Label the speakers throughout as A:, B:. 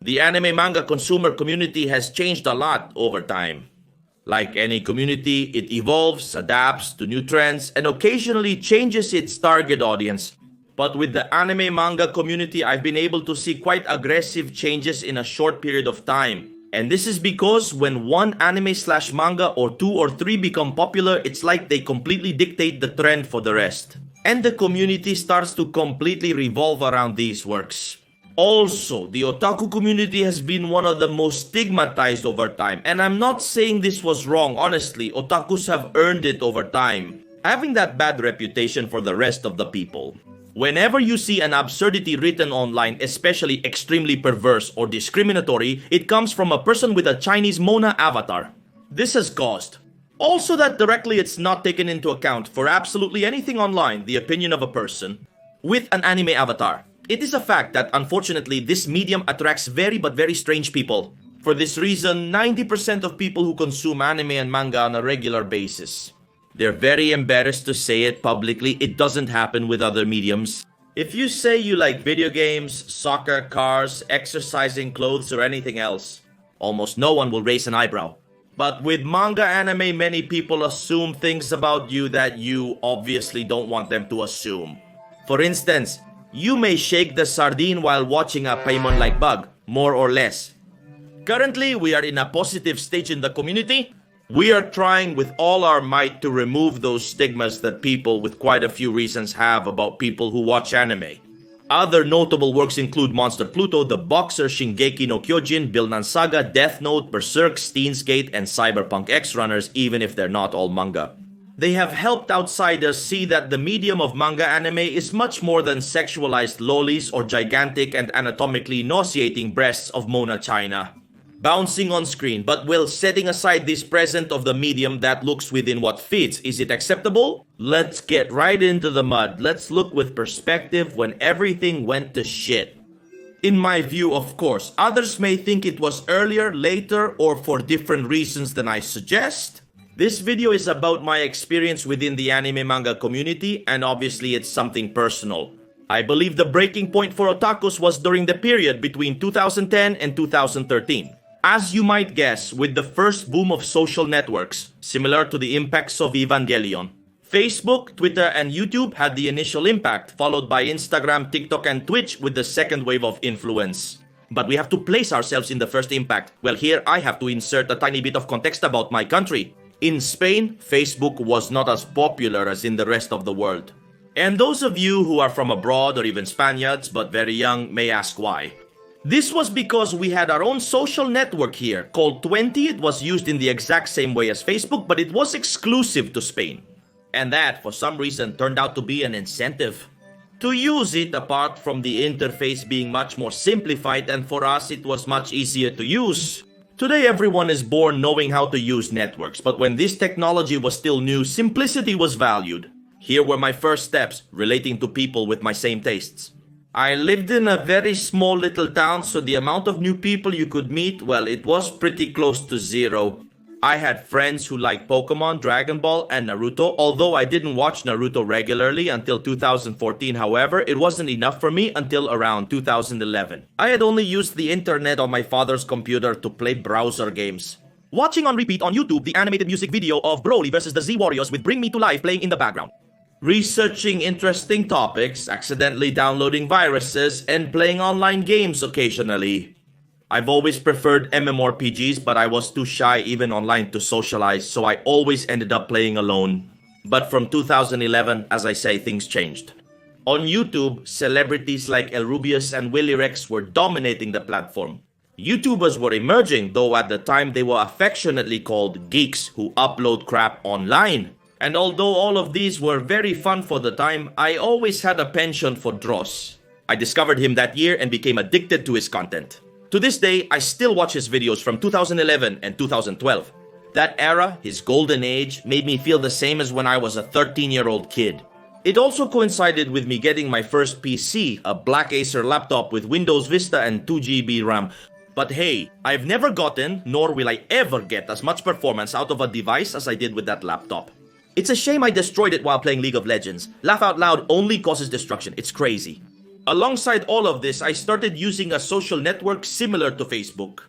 A: The anime manga consumer community has changed a lot over time. Like any community, it evolves, adapts to new trends, and occasionally changes its target audience. But with the anime manga community, I've been able to see quite aggressive changes in a short period of time. And this is because when one anime slash manga or two or three become popular, it's like they completely dictate the trend for the rest. And the community starts to completely revolve around these works. Also, the otaku community has been one of the most stigmatized over time, and I'm not saying this was wrong, honestly, otakus have earned it over time, having that bad reputation for the rest of the people. Whenever you see an absurdity written online, especially extremely perverse or discriminatory, it comes from a person with a Chinese Mona avatar. This has caused. Also that directly it's not taken into account for absolutely anything online, the opinion of a person with an anime avatar. It is a fact that unfortunately this medium attracts very strange people. For this reason, 90% of people who consume anime and manga on a regular basis, they're very embarrassed to say it publicly. It doesn't happen with other mediums. If you say you like video games, soccer, cars, exercising, clothes, or anything else, almost no one will raise an eyebrow. But with manga anime, many people assume things about you that you obviously don't want them to assume. For instance, you may shake the sardine while watching a Paimon-like bug, more or less. Currently, we are in a positive stage in the community. We are trying with all our might to remove those stigmas that people with quite a few reasons have about people who watch anime. Other notable works include Monster Pluto, The Boxer, Shingeki no Kyojin, Vinland Saga, Death Note, Berserk, Steins Gate, and Cyberpunk X Runners, even if they're not all manga. They have helped outsiders see that the medium of manga anime is much more than sexualized lolis or gigantic and anatomically nauseating breasts of Mona China bouncing on screen. But while setting aside this present of the medium that looks within what fits, is it acceptable? Let's get right into the mud. Let's look with perspective when everything went to shit. In my view, of course, others may think it was earlier, later, or for different reasons than I suggest. This video is about my experience within the anime manga community, and obviously it's something personal. I believe the breaking point for otakus was during the period between 2010 and 2013. As you might guess, with the first boom of social networks, similar to the impacts of Evangelion. Facebook, Twitter, and YouTube had the initial impact, followed by Instagram, TikTok, and Twitch with the second wave of influence. But we have to place ourselves in the first impact. Well, here I have to insert a tiny bit of context about my country. In Spain, Facebook was not as popular as in the rest of the world. And those of you who are from abroad or even Spaniards but very young may ask why. This was because we had our own social network here called 20. It was used in the exact same way as Facebook, but it was exclusive to Spain. And that, for some reason, turned out to be an incentive to use it, apart from the interface being much more simplified, and for us it was much easier to use. Today everyone is born knowing how to use networks, but when this technology was still new, simplicity was valued. Here were my first steps relating to people with my same tastes. I lived in a very small little town, so the amount of new people you could meet, well, it was pretty close to zero. I had friends who liked Pokemon, Dragon Ball, and Naruto. Although I didn't watch Naruto regularly until 2014, however, it wasn't enough for me until around 2011. I had only used the internet on my father's computer to play browser games. Watching on repeat on YouTube the animated music video of Broly vs the Z Warriors with Bring Me to Life playing in the background. Researching interesting topics, accidentally downloading viruses, and playing online games occasionally. I've always preferred MMORPGs, but I was too shy even online to socialize, so I always ended up playing alone. But from 2011, as I say, things changed. On YouTube, celebrities like Elrubius and Willy Rex were dominating the platform. YouTubers were emerging, though at the time they were affectionately called geeks who upload crap online. And although all of these were very fun for the time, I always had a penchant for Dross. I discovered him that year and became addicted to his content. To this day, I still watch his videos from 2011 and 2012. That era, his golden age, made me feel the same as when I was a 13-year-old kid. It also coincided with me getting my first PC, a Black Acer laptop with Windows Vista and 2GB RAM. But hey, I've never gotten, nor will I ever get as much performance out of a device as I did with that laptop. It's a shame I destroyed it while playing League of Legends. Laugh out loud only causes destruction. It's crazy. Alongside all of this, I started using a social network similar to Facebook.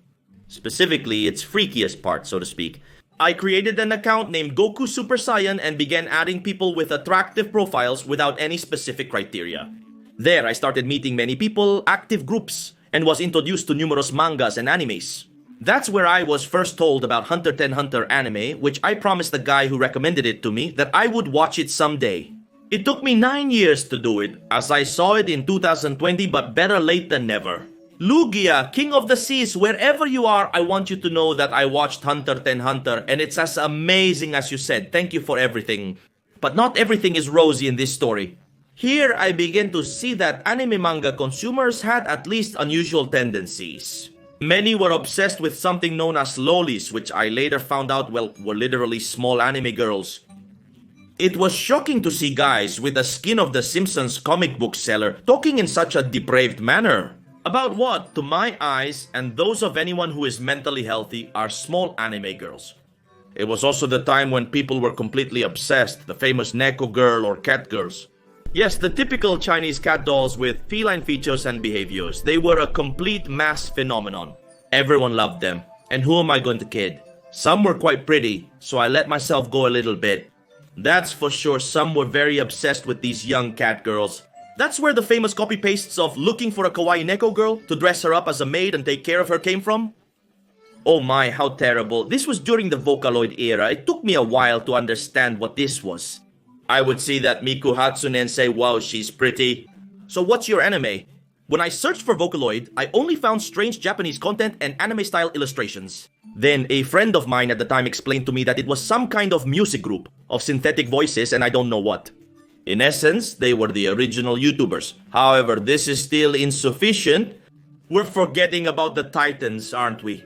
A: Specifically, its freakiest part, so to speak. I created an account named Goku Super Saiyan and began adding people with attractive profiles without any specific criteria. There, I started meeting many people, active groups, and was introduced to numerous mangas and animes. That's where I was first told about Hunter x Hunter anime, which I promised the guy who recommended it to me that I would watch it someday. It took me 9 years to do it, as I saw it in 2020, but better late than never. Lugia, King of the Seas, wherever you are, I want you to know that I watched Hunter x Hunter, and it's as amazing as you said. Thank you for everything. But not everything is rosy in this story. Here, I begin to see that anime manga consumers had at least unusual tendencies. Many were obsessed with something known as lolis, which I later found out, well, were literally small anime girls. It was shocking to see guys with the skin of the Simpsons comic book seller talking in such a depraved manner. About what, to my eyes, and those of anyone who is mentally healthy, are small anime girls. It was also the time when people were completely obsessed, the famous Neko girl or cat girls. Yes, the typical Chinese cat dolls with feline features and behaviors. They were a complete mass phenomenon. Everyone loved them. And who am I going to kid? Some were quite pretty, so I let myself go a little bit. That's for sure, some were very obsessed with these young cat girls. That's where the famous copy-pastes of looking for a kawaii Neko girl to dress her up as a maid and take care of her came from. Oh my, how terrible. This was during the Vocaloid era. It took me a while to understand what this was. I would see that Miku Hatsune and say, wow, she's pretty. So what's your anime? When I searched for Vocaloid, I only found strange Japanese content and anime-style illustrations. Then a friend of mine at the time explained to me that it was some kind of music group of synthetic voices and I don't know what. In essence, they were the original YouTubers. However, this is still insufficient. We're forgetting about the Titans, aren't we?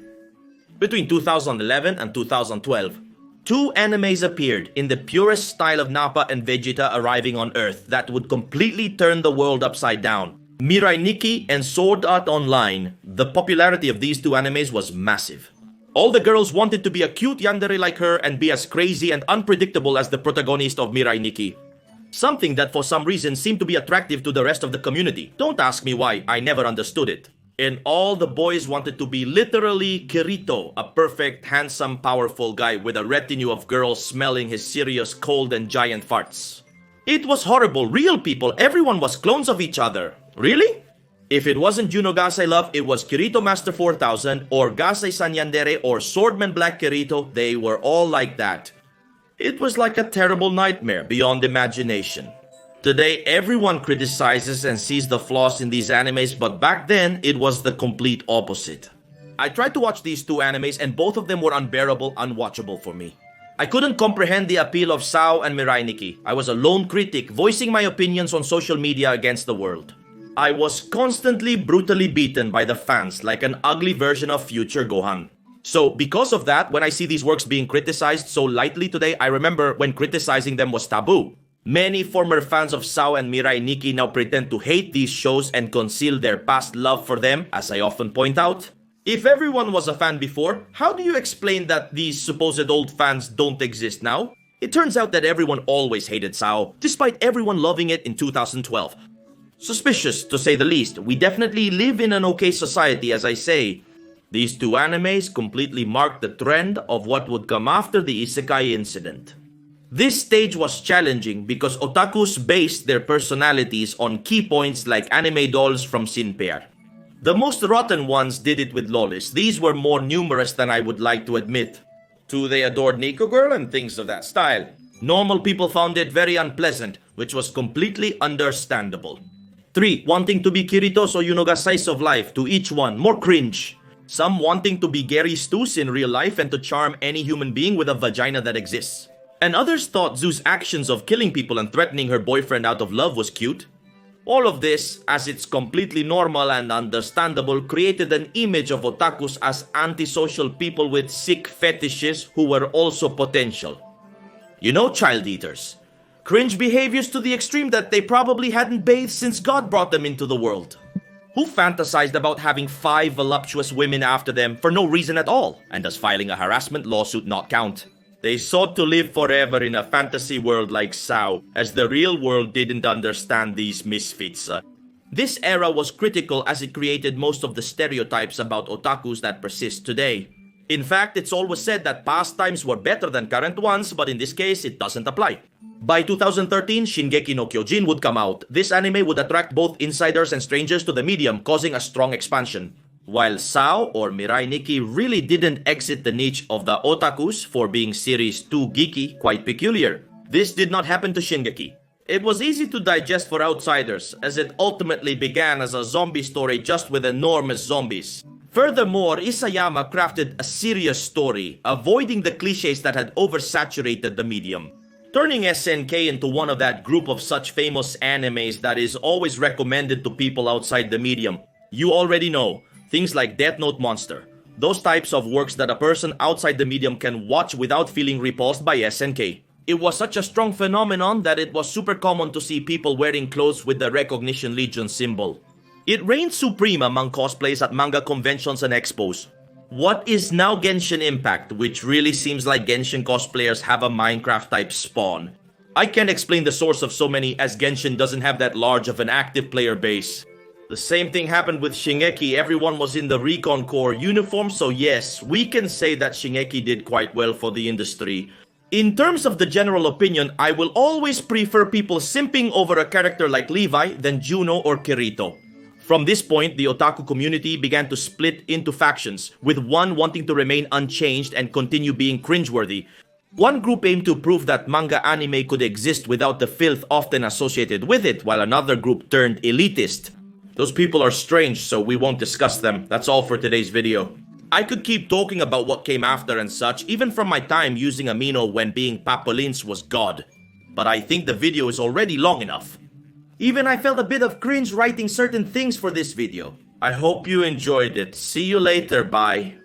A: Between 2011 and 2012, 2 animes appeared in the purest style of Nappa and Vegeta arriving on Earth that would completely turn the world upside down. Mirai Nikki and Sword Art Online. The popularity of these 2 animes was massive. All the girls wanted to be a cute yandere like her and be as crazy and unpredictable as the protagonist of Mirai Nikki. Something that for some reason seemed to be attractive to the rest of the community. Don't ask me why, I never understood it. And all the boys wanted to be literally Kirito, a perfect, handsome, powerful guy with a retinue of girls smelling his serious, cold and giant farts. It was horrible, real people, everyone was clones of each other. Really? If it wasn't Juno Gasai Love, it was Kirito Master 4000 or Gasai San Yandere or Swordman Black Kirito, they were all like that. It was like a terrible nightmare beyond imagination. Today, everyone criticizes and sees the flaws in these animes, but back then, it was the complete opposite. I tried to watch these 2 animes and both of them were unbearable, unwatchable for me. I couldn't comprehend the appeal of Sao and Mirai Nikki. I was a lone critic, voicing my opinions on social media against the world. I was constantly brutally beaten by the fans like an ugly version of future Gohan. So, because of that, when I see these works being criticized so lightly today, I remember when criticizing them was taboo. Many former fans of Sao and Mirai Nikki now pretend to hate these shows and conceal their past love for them, as I often point out. If everyone was a fan before, how do you explain that these supposed old fans don't exist now? It turns out that everyone always hated Sao, despite everyone loving it in 2012. Suspicious, to say the least. We definitely live in an okay society, as I say. These 2 animes completely marked the trend of what would come after the Isekai incident. This stage was challenging because otakus based their personalities on key points like anime dolls from Sinpair. The most rotten ones did it with lolis. These were more numerous than I would like to admit. 2, they adored Nico Girl and things of that style. Normal people found it very unpleasant, which was completely understandable. 3, wanting to be Kirito's or Yunogasai's of life, to each one, more cringe. Some wanting to be Gary Stoos in real life and to charm any human being with a vagina that exists. And others thought Zoo's actions of killing people and threatening her boyfriend out of love was cute. All of this, as it's completely normal and understandable, created an image of otakus as antisocial people with sick fetishes who were also potential. You know, child eaters. Cringe behaviors to the extreme that they probably hadn't bathed since God brought them into the world. Who fantasized about having 5 voluptuous women after them for no reason at all? And does filing a harassment lawsuit not count? They sought to live forever in a fantasy world like Sao, as the real world didn't understand these misfits. This era was critical as it created most of the stereotypes about otakus that persist today. In fact, it's always said that past times were better than current ones, but in this case, it doesn't apply. By 2013, Shingeki no Kyojin would come out. This anime would attract both insiders and strangers to the medium, causing a strong expansion. While Sao or Mirai Nikki really didn't exit the niche of the otakus for being series too geeky, quite peculiar. This did not happen to Shingeki. It was easy to digest for outsiders, as it ultimately began as a zombie story just with enormous zombies. Furthermore, Isayama crafted a serious story, avoiding the cliches that had oversaturated the medium, turning SNK into one of that group of such famous animes that is always recommended to people outside the medium. You already know, things like Death Note Monster, those types of works that a person outside the medium can watch without feeling repulsed by SNK. It was such a strong phenomenon that it was super common to see people wearing clothes with the Recognition Legion symbol. It reigned supreme among cosplays at manga conventions and expos. What is now Genshin Impact, which really seems like Genshin cosplayers have a Minecraft type spawn? I can't explain the source of so many as Genshin doesn't have that large of an active player base. The same thing happened with Shingeki. Everyone was in the Recon Corps uniform, so yes, we can say that Shingeki did quite well for the industry. In terms of the general opinion, I will always prefer people simping over a character like Levi than Juno or Kirito. From this point, the otaku community began to split into factions, with one wanting to remain unchanged and continue being cringeworthy. One group aimed to prove that manga anime could exist without the filth often associated with it, while another group turned elitist. Those people are strange, so we won't discuss them. That's all for today's video. I could keep talking about what came after and such, even from my time using Amino when being Papolins was God. But I think the video is already long enough. Even I felt a bit of cringe writing certain things for this video. I hope you enjoyed it. See you later, bye.